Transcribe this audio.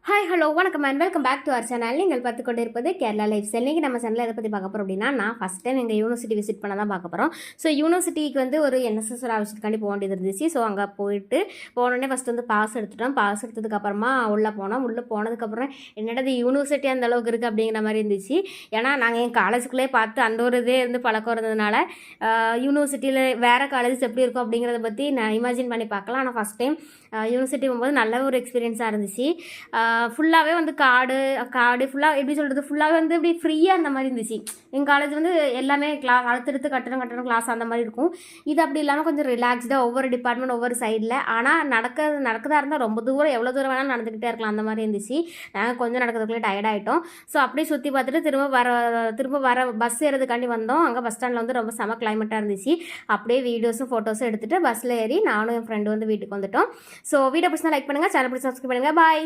Hi hello வணக்கம் and welcome back to our channel. நீங்கள் பார்த்து கொண்டு இருப்பது கேரளா லைஃப் ஸ்டைல். இன்றைக்கி நம்ம சேனலில் எதை பற்றி பார்க்க போகிறோம் அப்படின்னா, நான் ஃபஸ்ட் டைம் எங்கள் யூனிவர்சிட்டி விசிட் பண்ண தான் பார்க்க போகிறோம். ஸோ யூனிவர்சிட்டிக்கு வந்து ஒரு என்எஸ்எஸ் ஒரு ஆവശ്யத்துக்காண்டி போக வேண்டியது இருந்துச்சு. ஸோ அங்கே போயிட்டு போனோடனே ஃபஸ்ட் வந்து பாஸ் எடுத்துட்டோம். பாஸ் எடுத்ததுக்கப்புறமா உள்ளே போனோம். உள்ளே போனதுக்கப்புறம் என்னடா யூனிவர்சிட்டி அந்த அளவுக்கு இருக்குது அப்படிங்கிற மாதிரி இருந்துச்சு. ஏன்னா நாங்கள் என் காலேஜுக்குள்ளே பார்த்து அந்த ஒரு இதே இருந்து பழக்கம் இருந்ததுனால யூனிவர்சிட்டியில் வேறு காலேஜஸ் எப்படி இருக்கும் அப்படிங்கிறத பற்றி நான் இமேஜின் பண்ணி பார்க்கலாம். ஆனால் ஃபஸ்ட் டைம் யூனிவர்சிட்டி போகும்போது நல்ல ஒரு எக்ஸ்பீரியன்ஸாக இருந்துச்சு. ஃபுல்லாகவே வந்து காடு ஃபுல்லாக எப்படி சொல்கிறது, ஃபுல்லாகவே வந்து இப்படி ஃப்ரீயாக இருந்த மாதிரி இருந்துச்சு. எங்கள் காலேஜ் வந்து எல்லாமே அடுத்தடுத்து கட்டணம் கிளாஸ் அந்த மாதிரி இருக்கும். இது அப்படி இல்லாமல் கொஞ்சம் ரிலாக்ஸ்டாக ஒவ்வொரு டிபார்ட்மெண்ட் ஒவ்வொரு சைடில். ஆனால் நடக்கதாக இருந்தால் ரொம்ப தூரம் எவ்வளோ தூரம் வேணாலும் நடந்துக்கிட்டே இருக்கலாம் அந்த மாதிரி இருந்துச்சு. நாங்கள் கொஞ்சம் நடக்கிறதுக்குள்ளே டயர்ட் ஆகிட்டோம். ஸோ அப்படியே சுற்றி பார்த்துட்டு திரும்ப வர பஸ் ஏறதுக்காண்டி வந்தோம். அங்கே பஸ் ஸ்டாண்டில் வந்து ரொம்ப செம கிளைமேட்டாக இருந்துச்சு. அப்படியே வீடியோஸும் ஃபோட்டோஸும் எடுத்துகிட்டு பஸ்ஸில் ஏறி நானும் என் ஃப்ரெண்டு வந்து வீட்டுக்கு வந்துட்டோம். ஸோ வீடியோ பிடிச்சா லைக் பண்ணுங்கள், சேனல் பிடிச்சி சப்ஸ்கிரைப் பண்ணுங்கள். பாய்.